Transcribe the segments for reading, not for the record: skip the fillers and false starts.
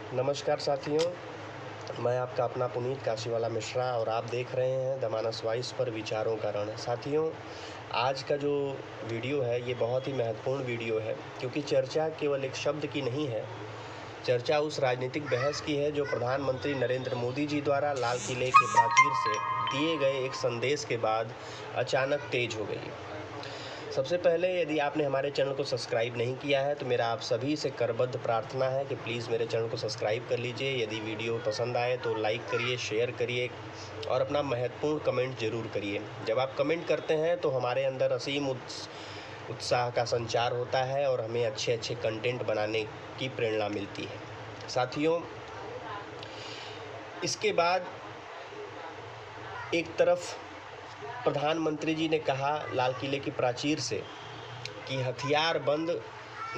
नमस्कार साथियों, मैं आपका अपना पुनीत काशीवाला मिश्रा और आप देख रहे हैं द मानस वॉइस पर विचारों का रण। साथियों, आज का जो वीडियो है ये बहुत ही महत्वपूर्ण वीडियो है, क्योंकि चर्चा केवल एक शब्द की नहीं है। चर्चा उस राजनीतिक बहस की है जो प्रधानमंत्री नरेंद्र मोदी जी द्वारा लाल किले के प्राचीर से दिए गए एक संदेश के बाद अचानक तेज हो गई। सबसे पहले, यदि आपने हमारे चैनल को सब्सक्राइब नहीं किया है तो मेरा आप सभी से करबद्ध प्रार्थना है कि प्लीज़ मेरे चैनल को सब्सक्राइब कर लीजिए। यदि वीडियो पसंद आए तो लाइक करिए, शेयर करिए और अपना महत्वपूर्ण कमेंट ज़रूर करिए। जब आप कमेंट करते हैं तो हमारे अंदर असीम उत्साह का संचार होता है और हमें अच्छे अच्छे कंटेंट बनाने की प्रेरणा मिलती है। साथियों, इसके बाद एक तरफ प्रधानमंत्री जी ने कहा लाल किले की प्राचीर से कि हथियारबंद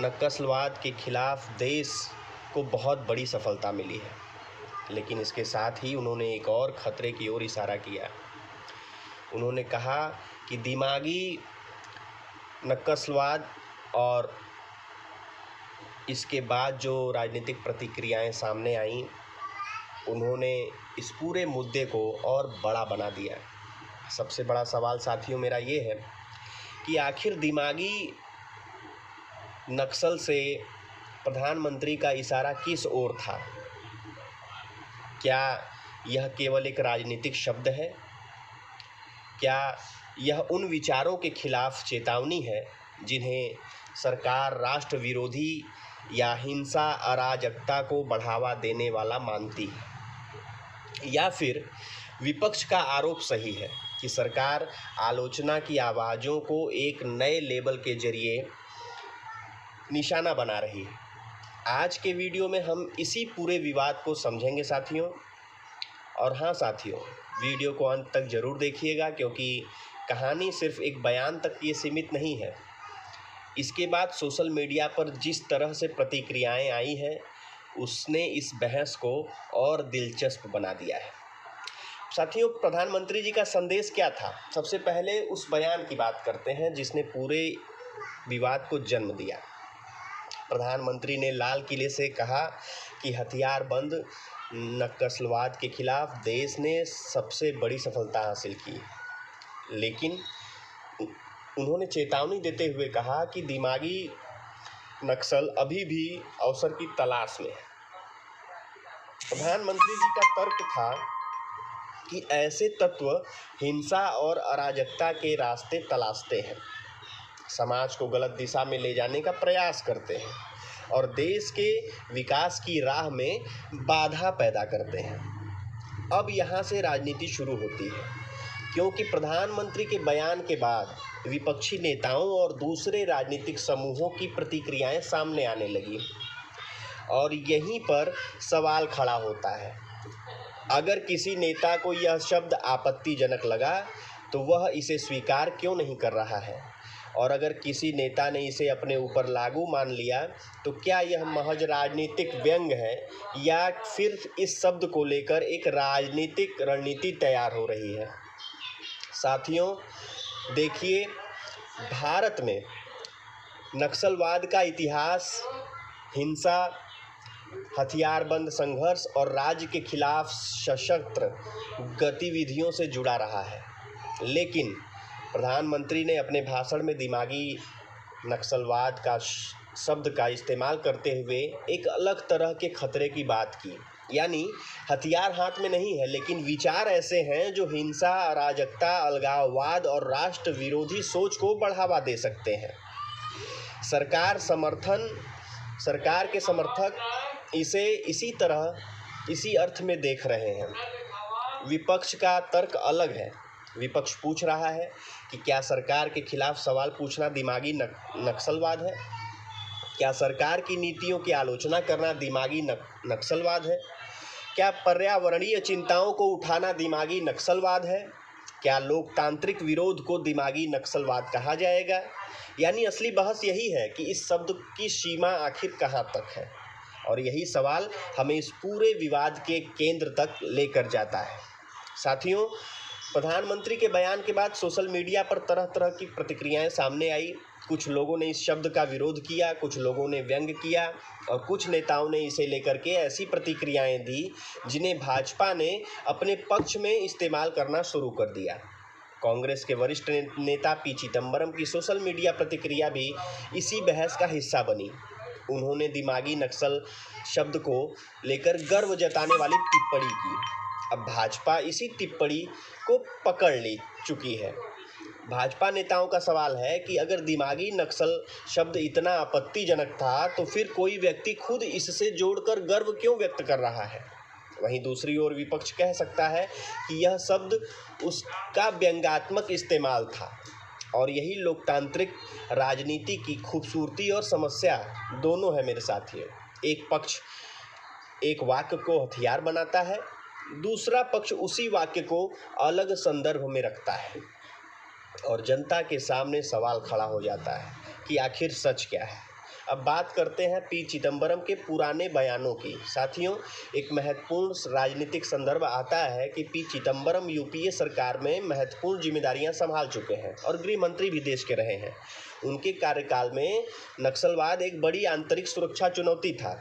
नक्सलवाद के खिलाफ देश को बहुत बड़ी सफलता मिली है, लेकिन इसके साथ ही उन्होंने एक और खतरे की ओर इशारा किया। उन्होंने कहा कि दिमागी नक्सलवाद और इसके बाद जो राजनीतिक प्रतिक्रियाएं सामने आईं, उन्होंने इस पूरे मुद्दे को और बड़ा बना दिया। सबसे बड़ा सवाल साथियों मेरा ये है कि आखिर दिमागी नक्सल से प्रधानमंत्री का इशारा किस ओर था? क्या यह केवल एक राजनीतिक शब्द है? क्या यह उन विचारों के खिलाफ चेतावनी है जिन्हें सरकार राष्ट्र विरोधी या हिंसा अराजकता को बढ़ावा देने वाला मानती है? या फिर विपक्ष का आरोप सही है कि सरकार आलोचना की आवाज़ों को एक नए लेबल के जरिए निशाना बना रही है? आज के वीडियो में हम इसी पूरे विवाद को समझेंगे साथियों। और हाँ साथियों, वीडियो को अंत तक ज़रूर देखिएगा, क्योंकि कहानी सिर्फ एक बयान तक ये सीमित नहीं है। इसके बाद सोशल मीडिया पर जिस तरह से प्रतिक्रियाएं आई हैं, उसने इस बहस को और दिलचस्प बना दिया है। साथियों, प्रधानमंत्री जी का संदेश क्या था? सबसे पहले उस बयान की बात करते हैं जिसने पूरे विवाद को जन्म दिया। प्रधानमंत्री ने लाल किले से कहा कि हथियारबंद नक्सलवाद के खिलाफ देश ने सबसे बड़ी सफलता हासिल की, लेकिन उन्होंने चेतावनी देते हुए कहा कि दिमागी नक्सल अभी भी अवसर की तलाश में है। प्रधानमंत्री जी का तर्क था कि ऐसे तत्व हिंसा और अराजकता के रास्ते तलाशते हैं, समाज को गलत दिशा में ले जाने का प्रयास करते हैं और देश के विकास की राह में बाधा पैदा करते हैं। अब यहाँ से राजनीति शुरू होती है, क्योंकि प्रधानमंत्री के बयान के बाद विपक्षी नेताओं और दूसरे राजनीतिक समूहों की प्रतिक्रियाएं सामने आने लगी और यहीं पर सवाल खड़ा होता है। अगर किसी नेता को यह शब्द आपत्तिजनक लगा तो वह इसे स्वीकार क्यों नहीं कर रहा है? और अगर किसी नेता ने इसे अपने ऊपर लागू मान लिया तो क्या यह महज राजनीतिक व्यंग है या फिर इस शब्द को लेकर एक राजनीतिक रणनीति तैयार हो रही है? साथियों, देखिए, भारत में नक्सलवाद का इतिहास हिंसा, हथियारबंद संघर्ष और राज्य के खिलाफ सशस्त्र गतिविधियों से जुड़ा रहा है, लेकिन प्रधानमंत्री ने अपने भाषण में दिमागी नक्सलवाद का शब्द का इस्तेमाल करते हुए एक अलग तरह के खतरे की बात की। यानी हथियार हाथ में नहीं है, लेकिन विचार ऐसे हैं जो हिंसा, अराजकता, अलगाववाद और राष्ट्र विरोधी सोच को बढ़ावा दे सकते हैं। सरकार के समर्थक इसे इसी अर्थ में देख रहे हैं। विपक्ष का तर्क अलग है। विपक्ष पूछ रहा है कि क्या सरकार के खिलाफ सवाल पूछना दिमागी नक्सलवाद है? क्या सरकार की नीतियों की आलोचना करना दिमागी नक्सलवाद है? क्या पर्यावरणीय चिंताओं को उठाना दिमागी नक्सलवाद है? क्या लोकतांत्रिक विरोध को दिमागी नक्सलवाद कहा जाएगा? यानी असली बहस यही है कि इस शब्द की सीमा आखिर कहाँ तक है, और यही सवाल हमें इस पूरे विवाद के केंद्र तक लेकर जाता है। साथियों, प्रधानमंत्री के बयान के बाद सोशल मीडिया पर तरह तरह की प्रतिक्रियाएं सामने आई। कुछ लोगों ने इस शब्द का विरोध किया, कुछ लोगों ने व्यंग किया और कुछ नेताओं ने इसे लेकर के ऐसी प्रतिक्रियाएं दी जिन्हें भाजपा ने अपने पक्ष में इस्तेमाल करना शुरू कर दिया। कांग्रेस के वरिष्ठ नेता पी चिदंबरम की सोशल मीडिया प्रतिक्रिया भी इसी बहस का हिस्सा बनी। उन्होंने दिमागी नक्सल शब्द को लेकर गर्व जताने वाली टिप्पणी की। अब भाजपा इसी टिप्पणी को पकड़ ले चुकी है। भाजपा नेताओं का सवाल है कि अगर दिमागी नक्सल शब्द इतना आपत्तिजनक था तो फिर कोई व्यक्ति खुद इससे जोड़कर गर्व क्यों व्यक्त कर रहा है। वहीं दूसरी ओर विपक्ष कह सकता है कि यह शब्द उसका व्यंग्यात्मक इस्तेमाल था और यही लोकतांत्रिक राजनीति की खूबसूरती और समस्या दोनों है मेरे साथियों। एक पक्ष एक वाक्य को हथियार बनाता है, दूसरा पक्ष उसी वाक्य को अलग संदर्भ में रखता है और जनता के सामने सवाल खड़ा हो जाता है कि आखिर सच क्या है। अब बात करते हैं पी चिदंबरम के पुराने बयानों की। साथियों, एक महत्वपूर्ण राजनीतिक संदर्भ आता है कि पी चिदंबरम यूपीए सरकार में महत्वपूर्ण जिम्मेदारियां संभाल चुके हैं और गृह मंत्री भी देश के रहे हैं। उनके कार्यकाल में नक्सलवाद एक बड़ी आंतरिक सुरक्षा चुनौती था।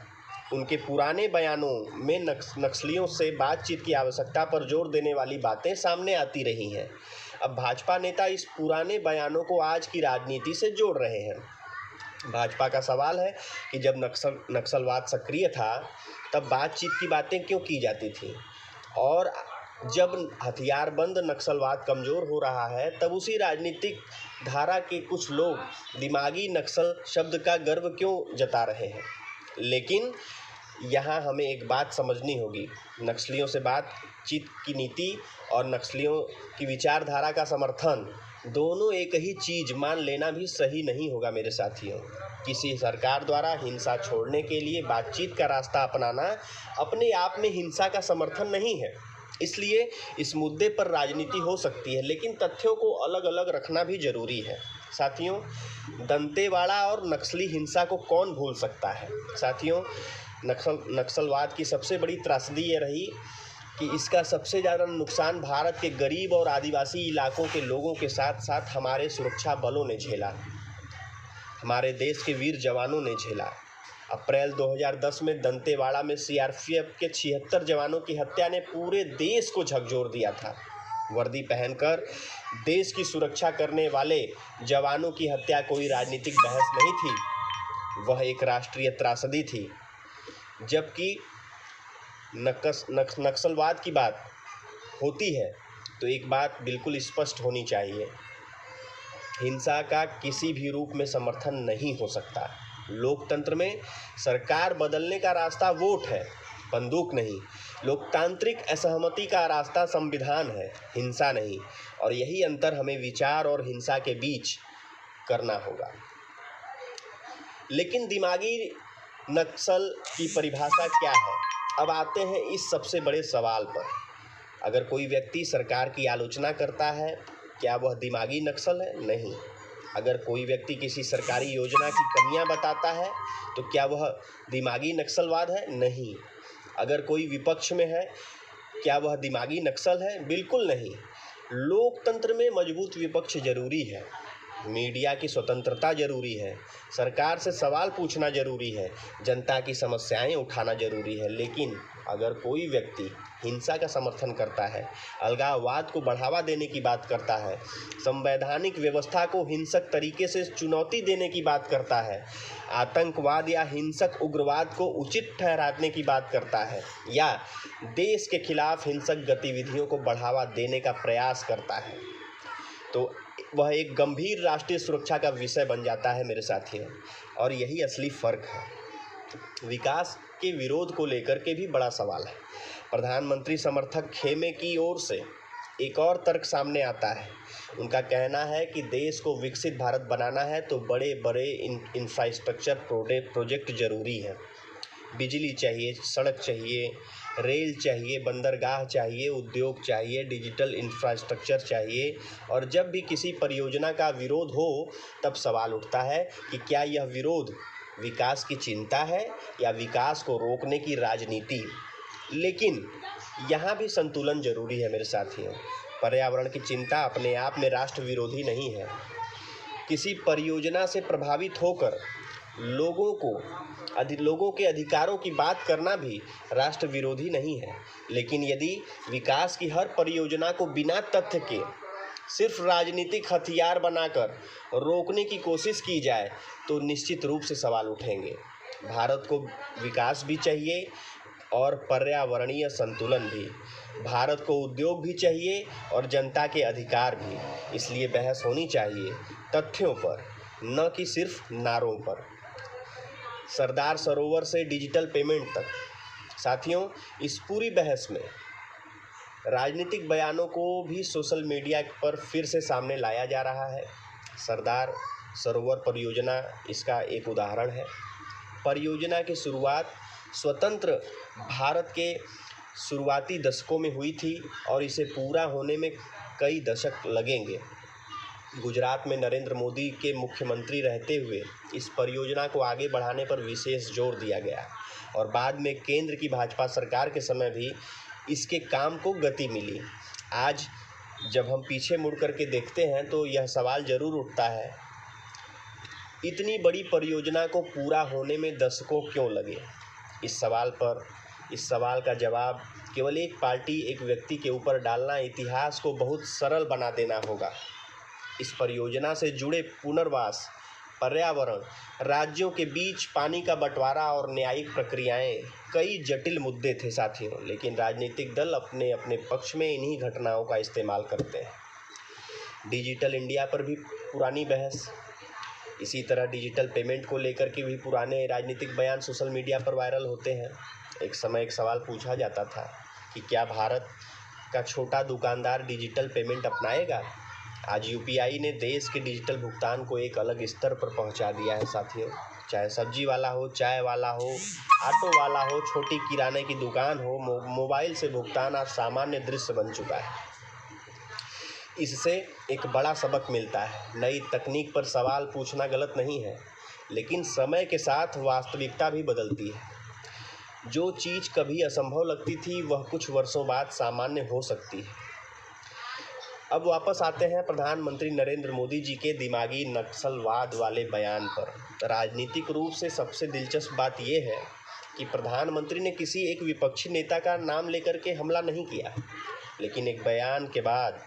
उनके पुराने बयानों में नक्सलियों से बातचीत की आवश्यकता पर जोर देने वाली बातें सामने आती रही हैं। अब भाजपा नेता इस पुराने बयानों को आज की राजनीति से जोड़ रहे हैं। भाजपा का सवाल है कि जब नक्सलवाद सक्रिय था तब बातचीत की बातें क्यों की जाती थी, और जब हथियारबंद नक्सलवाद कमज़ोर हो रहा है तब उसी राजनीतिक धारा के कुछ लोग दिमागी नक्सल शब्द का गर्व क्यों जता रहे हैं। लेकिन यहाँ हमें एक बात समझनी होगी, नक्सलियों से बातचीत की नीति और नक्सलियों की विचारधारा का समर्थन दोनों एक ही चीज़ मान लेना भी सही नहीं होगा मेरे साथियों। किसी सरकार द्वारा हिंसा छोड़ने के लिए बातचीत का रास्ता अपनाना अपने आप में हिंसा का समर्थन नहीं है। इसलिए इस मुद्दे पर राजनीति हो सकती है, लेकिन तथ्यों को अलग अलग रखना भी जरूरी है। साथियों, दंतेवाड़ा और नक्सली हिंसा को कौन भूल सकता है। साथियों, नक्सलवाद की सबसे बड़ी त्रासदी ये रही कि इसका सबसे ज़्यादा नुकसान भारत के गरीब और आदिवासी इलाकों के लोगों के साथ साथ हमारे सुरक्षा बलों ने झेला, हमारे देश के वीर जवानों ने झेला। अप्रैल 2010 में दंतेवाड़ा में सीआरपीएफ के 76 जवानों की हत्या ने पूरे देश को झकझोर दिया था। वर्दी पहनकर देश की सुरक्षा करने वाले जवानों की हत्या कोई राजनीतिक बहस नहीं थी, वह एक राष्ट्रीय त्रासदी थी। जबकि नक्सलवाद की बात होती है तो एक बात बिल्कुल स्पष्ट होनी चाहिए, हिंसा का किसी भी रूप में समर्थन नहीं हो सकता। लोकतंत्र में सरकार बदलने का रास्ता वोट है, बंदूक नहीं। लोकतांत्रिक असहमति का रास्ता संविधान है, हिंसा नहीं। और यही अंतर हमें विचार और हिंसा के बीच करना होगा। लेकिन दिमागी नक्सल की परिभाषा क्या है? अब आते हैं इस सबसे बड़े सवाल पर। अगर कोई व्यक्ति सरकार की आलोचना करता है, क्या वह दिमागी नक्सल है? नहीं। अगर कोई व्यक्ति किसी सरकारी योजना की कमियां बताता है तो क्या वह दिमागी नक्सलवाद है? नहीं। अगर कोई विपक्ष में है, क्या वह दिमागी नक्सल है? बिल्कुल नहीं। लोकतंत्र में मजबूत विपक्ष जरूरी है, मीडिया की स्वतंत्रता जरूरी है, सरकार से सवाल पूछना जरूरी है, जनता की समस्याएं उठाना जरूरी है। लेकिन अगर कोई व्यक्ति हिंसा का समर्थन करता है, अलगाववाद को बढ़ावा देने की बात करता है, संवैधानिक व्यवस्था को हिंसक तरीके से चुनौती देने की बात करता है, आतंकवाद या हिंसक उग्रवाद को उचित ठहराने की बात करता है, या देश के खिलाफ हिंसक गतिविधियों को बढ़ावा देने का प्रयास करता है, तो वह एक गंभीर राष्ट्रीय सुरक्षा का विषय बन जाता है मेरे साथियों। और यही असली फ़र्क है। विकास के विरोध को लेकर के भी बड़ा सवाल है। प्रधानमंत्री समर्थक खेमे की ओर से एक और तर्क सामने आता है। उनका कहना है कि देश को विकसित भारत बनाना है तो बड़े बड़े इंफ्रास्ट्रक्चर प्रोजेक्ट जरूरी है। बिजली चाहिए, सड़क चाहिए, रेल चाहिए, बंदरगाह चाहिए, उद्योग चाहिए, डिजिटल इंफ्रास्ट्रक्चर चाहिए। और जब भी किसी परियोजना का विरोध हो तब सवाल उठता है कि क्या यह विरोध विकास की चिंता है या विकास को रोकने की राजनीति। लेकिन यहाँ भी संतुलन जरूरी है मेरे साथियों। पर्यावरण की चिंता अपने आप में राष्ट्र विरोधी नहीं है। किसी परियोजना से प्रभावित होकर लोगों के अधिकारों की बात करना भी राष्ट्र विरोधी नहीं है। लेकिन यदि विकास की हर परियोजना को बिना तथ्य के सिर्फ राजनीतिक हथियार बनाकर रोकने की कोशिश की जाए तो निश्चित रूप से सवाल उठेंगे। भारत को विकास भी चाहिए और पर्यावरणीय संतुलन भी। भारत को उद्योग भी चाहिए और जनता के अधिकार भी। इसलिए बहस होनी चाहिए तथ्यों पर, न कि सिर्फ नारों पर। सरदार सरोवर से डिजिटल पेमेंट तक। साथियों, इस पूरी बहस में राजनीतिक बयानों को भी सोशल मीडिया पर फिर से सामने लाया जा रहा है। सरदार सरोवर परियोजना इसका एक उदाहरण है। परियोजना की शुरुआत स्वतंत्र भारत के शुरुआती दशकों में हुई थी और इसे पूरा होने में कई दशक लगेंगे। गुजरात में नरेंद्र मोदी के मुख्यमंत्री रहते हुए इस परियोजना को आगे बढ़ाने पर विशेष जोर दिया गया और बाद में केंद्र की भाजपा सरकार के समय भी इसके काम को गति मिली। आज जब हम पीछे मुड़ कर के देखते हैं तो यह सवाल जरूर उठता है, इतनी बड़ी परियोजना को पूरा होने में दशकों क्यों लगे? इस सवाल का जवाब केवल एक पार्टी, एक व्यक्ति के ऊपर डालना इतिहास को बहुत सरल बना देना होगा। इस परियोजना से जुड़े पुनर्वास, पर्यावरण, राज्यों के बीच पानी का बंटवारा और न्यायिक प्रक्रियाएं कई जटिल मुद्दे थे साथियों। लेकिन राजनीतिक दल अपने अपने पक्ष में इन्हीं घटनाओं का इस्तेमाल करते हैं। डिजिटल इंडिया पर भी पुरानी बहस, इसी तरह डिजिटल पेमेंट को लेकर के भी पुराने राजनीतिक बयान सोशल मीडिया पर वायरल होते हैं। एक समय एक सवाल पूछा जाता था कि क्या भारत का छोटा दुकानदार डिजिटल पेमेंट अपनाएगा? आज यूपीआई ने देश के डिजिटल भुगतान को एक अलग स्तर पर पहुंचा दिया है साथियों। चाहे सब्जी वाला हो, चाय वाला हो, ऑटो वाला हो, छोटी किराने की दुकान हो, मोबाइल से भुगतान आज सामान्य दृश्य बन चुका है। इससे एक बड़ा सबक मिलता है। नई तकनीक पर सवाल पूछना गलत नहीं है, लेकिन समय के साथ वास्तविकता भी बदलती है। जो चीज़ कभी असंभव लगती थी वह कुछ वर्षों बाद सामान्य हो सकती है। अब वापस आते हैं प्रधानमंत्री नरेंद्र मोदी जी के दिमागी नक्सलवाद वाले बयान पर। राजनीतिक रूप से सबसे दिलचस्प बात यह है कि प्रधानमंत्री ने किसी एक विपक्षी नेता का नाम लेकर के हमला नहीं किया, लेकिन एक बयान के बाद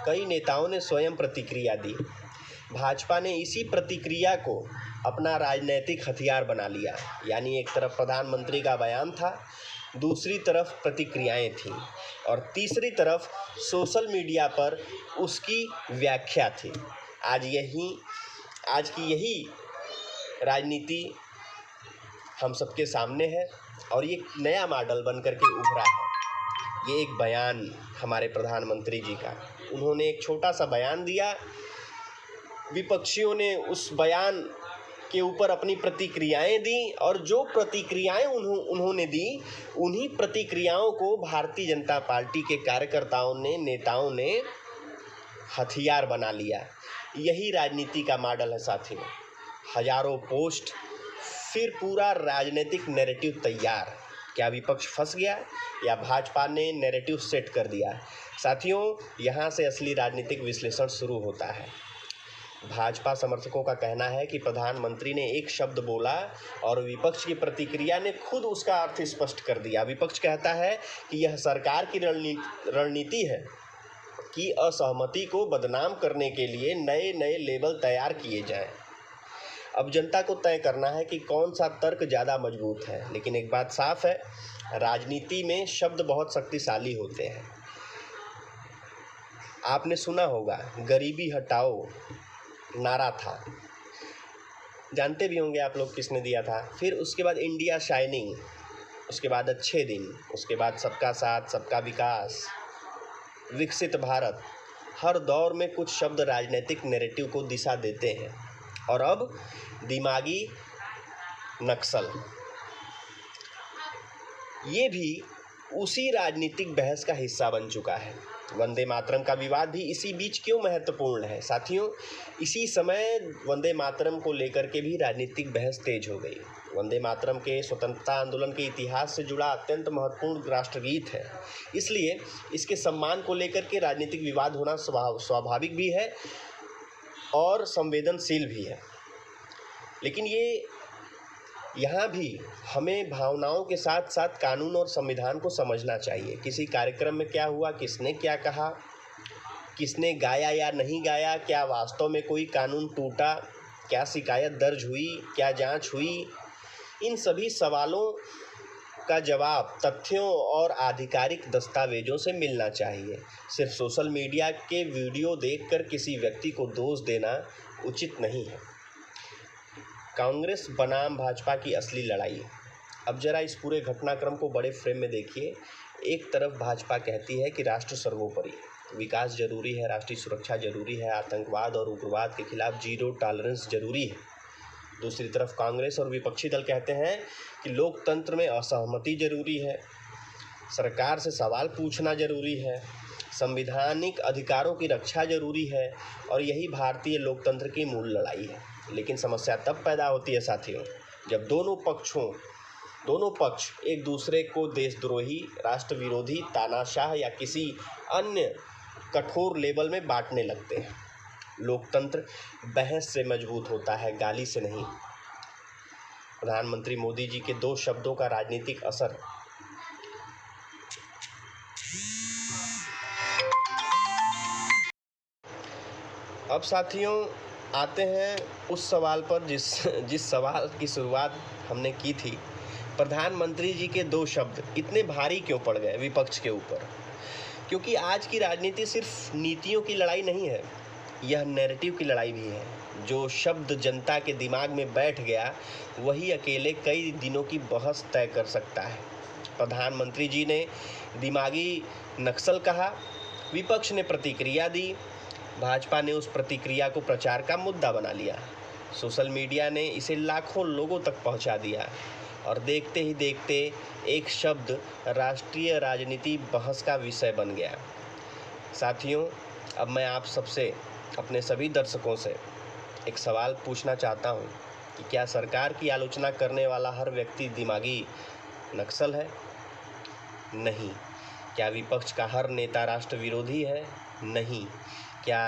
कई नेताओं ने स्वयं प्रतिक्रिया दी। भाजपा ने इसी प्रतिक्रिया को अपना राजनीतिक हथियार बना लिया। यानी एक तरफ प्रधानमंत्री का बयान था, दूसरी तरफ प्रतिक्रियाएं थीं और तीसरी तरफ सोशल मीडिया पर उसकी व्याख्या थी। आज की यही राजनीति हम सबके सामने है और ये नया मॉडल बन करके उभरा है। ये एक बयान हमारे प्रधानमंत्री जी का, उन्होंने एक छोटा सा बयान दिया, विपक्षियों ने उस बयान के ऊपर अपनी प्रतिक्रियाएं दी और जो प्रतिक्रियाएं उन्होंने दी, उन्हीं प्रतिक्रियाओं को भारतीय जनता पार्टी के कार्यकर्ताओं ने, नेताओं ने हथियार बना लिया। यही राजनीति का मॉडल है साथियों। हजारों पोस्ट, फिर पूरा राजनीतिक नैरेटिव तैयार। क्या विपक्ष फंस गया या भाजपा ने नैरेटिव सेट कर दिया? साथियों, यहाँ से असली राजनीतिक विश्लेषण शुरू होता है। भाजपा समर्थकों का कहना है कि प्रधानमंत्री ने एक शब्द बोला और विपक्ष की प्रतिक्रिया ने खुद उसका अर्थ स्पष्ट कर दिया। विपक्ष कहता है कि यह सरकार की रणनीति है कि असहमति को बदनाम करने के लिए नए नए लेबल तैयार किए जाएं। अब जनता को तय करना है कि कौन सा तर्क ज़्यादा मजबूत है। लेकिन एक बात साफ है, राजनीति में शब्द बहुत शक्तिशाली होते हैं। आपने सुना होगा, गरीबी हटाओ नारा था, जानते भी होंगे आप लोग किसने दिया था। फिर उसके बाद इंडिया शाइनिंग, उसके बाद अच्छे दिन, उसके बाद सबका साथ सबका विकास, विकसित भारत। हर दौर में कुछ शब्द राजनीतिक नैरेटिव को दिशा देते हैं। और अब दिमागी नक्सल, ये भी उसी राजनीतिक बहस का हिस्सा बन चुका है। वंदे मातरम का विवाद भी इसी बीच क्यों महत्वपूर्ण है साथियों? इसी समय वंदे मातरम को लेकर के भी राजनीतिक बहस तेज हो गई। वंदे मातरम के स्वतंत्रता आंदोलन के इतिहास से जुड़ा अत्यंत महत्वपूर्ण राष्ट्रगीत है, इसलिए इसके सम्मान को लेकर के राजनीतिक विवाद होना स्वाभाविक भी है और संवेदनशील भी है। लेकिन यहाँ भी हमें भावनाओं के साथ साथ कानून और संविधान को समझना चाहिए। किसी कार्यक्रम में क्या हुआ, किसने क्या कहा, किसने गाया या नहीं गाया, क्या वास्तव में कोई कानून टूटा, क्या शिकायत दर्ज हुई, क्या जांच हुई, इन सभी सवालों का जवाब तथ्यों और आधिकारिक दस्तावेजों से मिलना चाहिए। सिर्फ सोशल मीडिया के वीडियो देखकर किसी व्यक्ति को दोष देना उचित नहीं है। कांग्रेस बनाम भाजपा की असली लड़ाई। अब जरा इस पूरे घटनाक्रम को बड़े फ्रेम में देखिए। एक तरफ भाजपा कहती है कि राष्ट्र सर्वोपरि, विकास जरूरी है, राष्ट्रीय सुरक्षा जरूरी है, आतंकवाद और उग्रवाद के खिलाफ जीरो टॉलरेंस जरूरी है। दूसरी तरफ कांग्रेस और विपक्षी दल कहते हैं कि लोकतंत्र में असहमति जरूरी है, सरकार से सवाल पूछना जरूरी है, संवैधानिक अधिकारों की रक्षा जरूरी है और यही भारतीय लोकतंत्र की मूल लड़ाई है। लेकिन समस्या तब पैदा होती है साथियों, जब दोनों पक्ष एक दूसरे को देशद्रोही, राष्ट्र विरोधी, तानाशाह या किसी अन्य कठोर लेबल में बांटने लगते हैं। लोकतंत्र बहस से मजबूत होता है, गाली से नहीं। प्रधानमंत्री मोदी जी के 2 शब्दों का राजनीतिक असर। अब साथियों आते हैं उस सवाल पर जिस सवाल की शुरुआत हमने की थी। प्रधानमंत्री जी के 2 शब्द इतने भारी क्यों पड़ गए विपक्ष के ऊपर? क्योंकि आज की राजनीति सिर्फ नीतियों की लड़ाई नहीं है, यह नैरेटिव की लड़ाई भी है। जो शब्द जनता के दिमाग में बैठ गया वही अकेले कई दिनों की बहस तय कर सकता है। प्रधानमंत्री जी ने दिमागी नक्सल कहा, विपक्ष ने प्रतिक्रिया दी, भाजपा ने उस प्रतिक्रिया को प्रचार का मुद्दा बना लिया, सोशल मीडिया ने इसे लाखों लोगों तक पहुंचा दिया और देखते ही देखते एक शब्द राष्ट्रीय राजनीति बहस का विषय बन गया। साथियों, अब मैं आप सबसे, अपने सभी दर्शकों से एक सवाल पूछना चाहता हूं कि क्या सरकार की आलोचना करने वाला हर व्यक्ति दिमागी नक्सल है? नहीं। क्या विपक्ष का हर नेता राष्ट्र विरोधी है? नहीं। क्या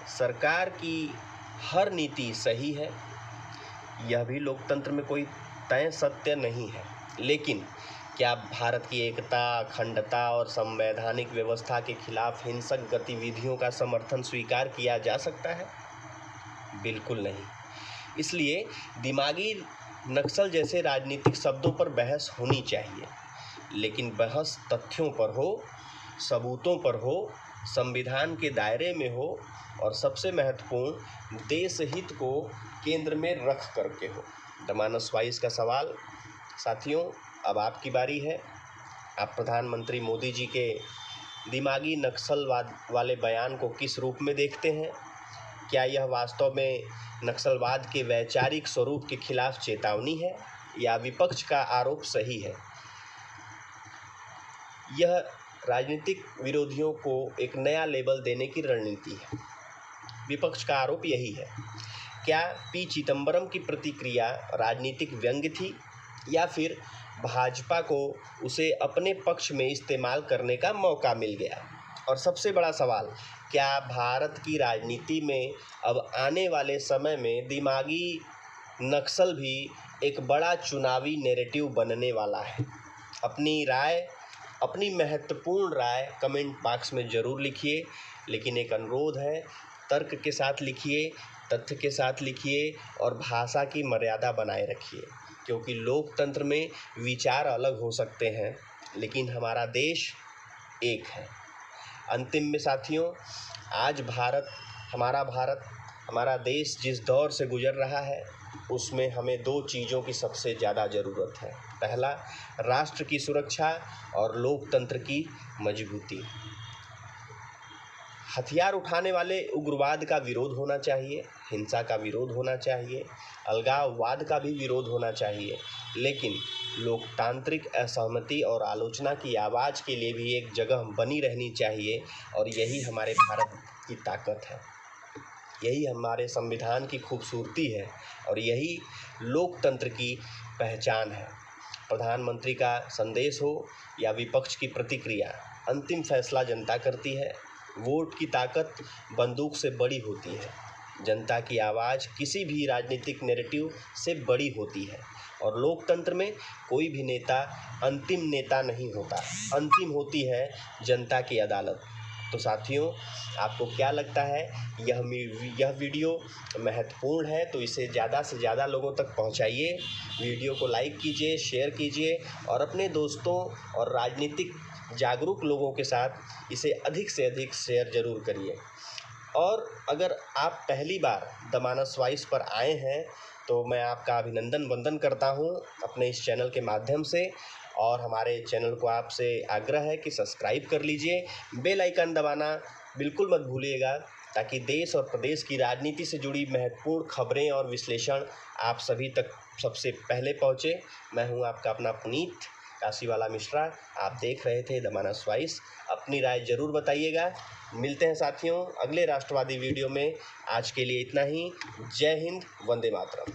सरकार की हर नीति सही है? यह भी लोकतंत्र में कोई तय सत्य नहीं है। लेकिन क्या भारत की एकता, अखंडता और संवैधानिक व्यवस्था के खिलाफ हिंसक गतिविधियों का समर्थन स्वीकार किया जा सकता है? बिल्कुल नहीं। इसलिए दिमागी नक्सल जैसे राजनीतिक शब्दों पर बहस होनी चाहिए, लेकिन बहस तथ्यों पर हो, सबूतों पर हो, संविधान के दायरे में हो और सबसे महत्वपूर्ण देश हित को केंद्र में रख करके हो। दमानस वाइस का सवाल। साथियों, अब आपकी बारी है। आप प्रधानमंत्री मोदी जी के दिमागी नक्सलवाद वाले बयान को किस रूप में देखते हैं? क्या यह वास्तव में नक्सलवाद के वैचारिक स्वरूप के खिलाफ चेतावनी है या विपक्ष का आरोप सही है? यह राजनीतिक विरोधियों को एक नया लेबल देने की रणनीति है। विपक्ष का आरोप यही है। क्या पी चिदंबरम की प्रतिक्रिया राजनीतिक व्यंग्य थी या फिर भाजपा को उसे अपने पक्ष में इस्तेमाल करने का मौका मिल गया? और सबसे बड़ा सवाल, क्या भारत की राजनीति में अब आने वाले समय में दिमागी नक्सल भी एक बड़ा चुनावी नैरेटिव बनने वाला है? अपनी राय, अपनी महत्वपूर्ण राय कमेंट बॉक्स में ज़रूर लिखिए, लेकिन एक अनुरोध है, तर्क के साथ लिखिए, तथ्य के साथ लिखिए और भाषा की मर्यादा बनाए रखिए, क्योंकि लोकतंत्र में विचार अलग हो सकते हैं लेकिन हमारा देश एक है। अंतिम में साथियों, आज हमारा देश जिस दौर से गुजर रहा है उसमें हमें 2 चीज़ों की सबसे ज़्यादा ज़रूरत है। पहला, राष्ट्र की सुरक्षा और लोकतंत्र की मजबूती। हथियार उठाने वाले उग्रवाद का विरोध होना चाहिए, हिंसा का विरोध होना चाहिए, अलगाववाद का भी विरोध होना चाहिए, लेकिन लोकतांत्रिक असहमति और आलोचना की आवाज़ के लिए भी एक जगह बनी रहनी चाहिए और यही हमारे भारत की ताकत है, यही हमारे संविधान की खूबसूरती है और यही लोकतंत्र की पहचान है। प्रधानमंत्री का संदेश हो या विपक्ष की प्रतिक्रिया, अंतिम फैसला जनता करती है। वोट की ताकत बंदूक से बड़ी होती है। जनता की आवाज़ किसी भी राजनीतिक नैरेटिव से बड़ी होती है और लोकतंत्र में कोई भी नेता अंतिम नेता नहीं होता, अंतिम होती है जनता की अदालत। तो साथियों, आपको क्या लगता है यह वीडियो महत्वपूर्ण है तो इसे ज़्यादा से ज़्यादा लोगों तक पहुंचाइए। वीडियो को लाइक कीजिए, शेयर कीजिए और अपने दोस्तों और राजनीतिक जागरूक लोगों के साथ इसे अधिक से अधिक शेयर ज़रूर करिए। और अगर आप पहली बार द मानस वॉइस पर आए हैं तो मैं आपका अभिनंदन वंदन करता हूं अपने इस चैनल के माध्यम से, और हमारे चैनल को आपसे आग्रह है कि सब्सक्राइब कर लीजिए, बेल आइकन दबाना बिल्कुल मत भूलिएगा ताकि देश और प्रदेश की राजनीति से जुड़ी महत्वपूर्ण खबरें और विश्लेषण आप सभी तक सबसे पहले पहुँचे। मैं हूँ आपका अपना पुनीत काशीवाला मिश्रा, आप देख रहे थे द मानस वॉइस। अपनी राय ज़रूर बताइएगा। मिलते हैं साथियों अगले राष्ट्रवादी वीडियो में। आज के लिए इतना ही। जय हिंद, वंदे मातरम।